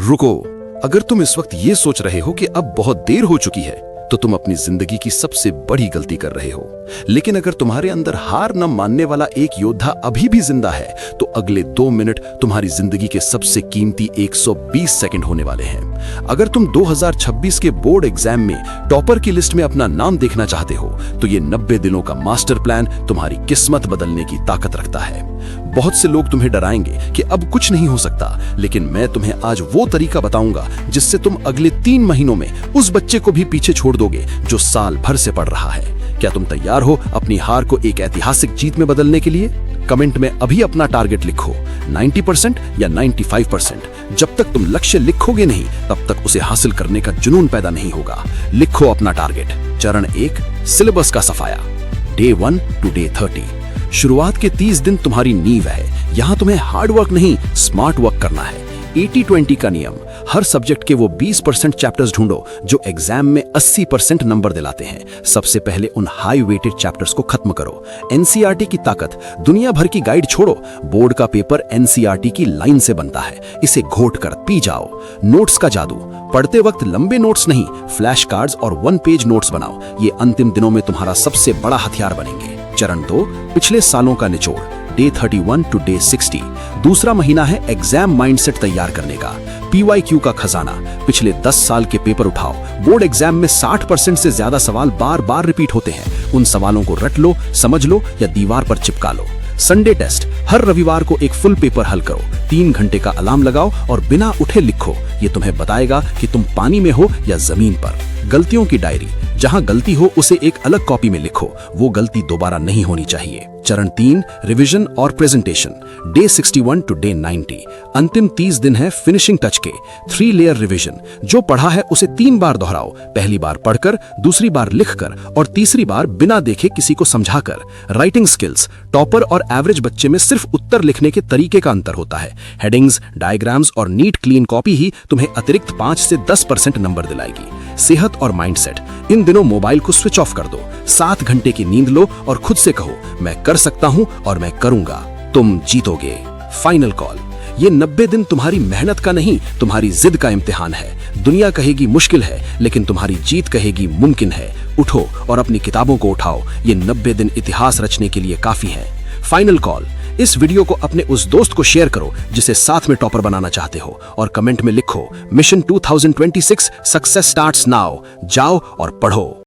रुको, अगर तुम इस वक्त ये सोच रहे हो कि अब बहुत देर हो चुकी है तो तुम अपनी जिंदगी की सबसे बड़ी गलती कर रहे हो। लेकिन अगर तुम्हारे अंदर हार न मानने वाला एक योद्धा अभी भी जिंदा है तो अगले 2 मिनट तुम्हारी जिंदगी के सबसे कीमती 120 सेकंड होने वाले हैं। अगर तुम 2026 के बोर्ड एग्जाम में टॉपर की लिस्ट में अपना नाम देखना चाहते हो तो ये 90 दिनों का मास्टर प्लान तुम्हारी किस्मत बदलने की ताकत रखता है। बहुत से लोग तुम्हें डराएंगे कि अब कुछ नहीं हो सकता, लेकिन मैं तुम्हें आज वो तरीका बताऊंगा जिससे तुम अगले 3 महीनों में उस बच्चे को भी पीछे छोड़ दोगे जो साल भर से पढ़ रहा है। क्या तुम तैयार हो अपनी हार को एक ऐतिहासिक जीत में बदलने के लिए? कमेंट में अभी अपना टारगेट लिखो, 90% या 95%। जब तक तुम लक्ष्य लिखोगे नहीं तब तक उसे हासिल करने का जुनून पैदा नहीं होगा। लिखो अपना टारगेट। चरण 1, सिलेबस का सफाया, डे 1 टू डे 30। शुरुआत के 30 दिन तुम्हारी नींव है। यहाँ तुम्हें हार्ड वर्क नहीं, स्मार्ट वर्क करना है। 80-20 का नियम, हर सब्जेक्ट के वो 20% चैप्टर्स ढूंढो जो एग्जाम में 80% नंबर दिलाते हैं। सबसे पहले उन हाई वेटेड चैप्टर्स को खत्म करो। एनसीईआरटी की ताकत, दुनिया भर की गाइड छोड़ो, बोर्ड का पेपर एनसीईआरटी की लाइन से बनता है। इसे घोट कर पी जाओ। नोट्स का जादू, पढ़ते वक्त लंबे नोट्स नहीं, फ्लैश कार्ड्स और 1 पेज नोट्स बनाओ। ये अंतिम दिनों में तुम्हारा सबसे बड़ा हथियार बनेंगे। चरण 2, पिछले सालों का निचोड़, डे 31 टू डे 60। दूसरा महीना है एग्जाम माइंडसेट तैयार करने का। पीवाईक्यू का खजाना, पिछले 10 साल के पेपर उठाओ। बोर्ड एग्जाम में 60% से ज्यादा सवाल बार बार रिपीट होते हैं। उन सवालों को रट लो, समझ लो या दीवार पर चिपका लो। संडे टेस्ट, हर रविवार को एक फुल पेपर हल करो। 3 घंटे का अलार्म लगाओ और बिना उठे लिखो। ये तुम्हें बताएगा कि तुम पानी में हो या जमीन पर। गलतियों की डायरी, जहां गलती हो उसे एक अलग कॉपी में लिखो। वो गलती दोबारा नहीं होनी चाहिए। चरण 3, रिवीजन और प्रेजेंटेशन, डे 61 टू डे 90। अंतिम 30 दिन है फिनिशिंग टच के। 3 लेयर रिवीजन, जो पढ़ा है उसे 3 बार दोहराओ। पहली बार पढ़कर, दूसरी बार लिखकर और तीसरी बार बिना देखे किसी को समझाकर। राइटिंग स्किल्स, टॉपर और एवरेज बच्चे में सिर्फ उत्तर लिखने के तरीके का अंतर होता है। हेडिंग्स, डायग्राम्स और नीट क्लीन कॉपी ही तुम्हें अतिरिक्त 5 से 10% नंबर दिलाएगी। सेहत और माइंडसेट, इन दिनों मोबाइल को स्विच ऑफ कर दो। 7 घंटे की नींद लो और खुद से कहो, मैं कर सकता हूं और मैं करूंगा। तुम जीतोगे। फाइनल कॉल, ये 90 दिन तुम्हारी मेहनत का नहीं, तुम्हारी जिद का इम्तिहान है। दुनिया कहेगी मुश्किल है, लेकिन तुम्हारी जीत कहेगी मुमकिन है। उठो और अपनी किताबों को उठाओ। ये 90 दिन इतिहास रचने के लिए काफी है। फाइनल कॉल, इस वीडियो को अपने उस दोस्त को शेयर करो जिसे साथ में टॉपर बनाना चाहते हो और कमेंट में लिखो, मिशन 2026 सक्सेस स्टार्ट्स नाउ। जाओ और पढ़ो।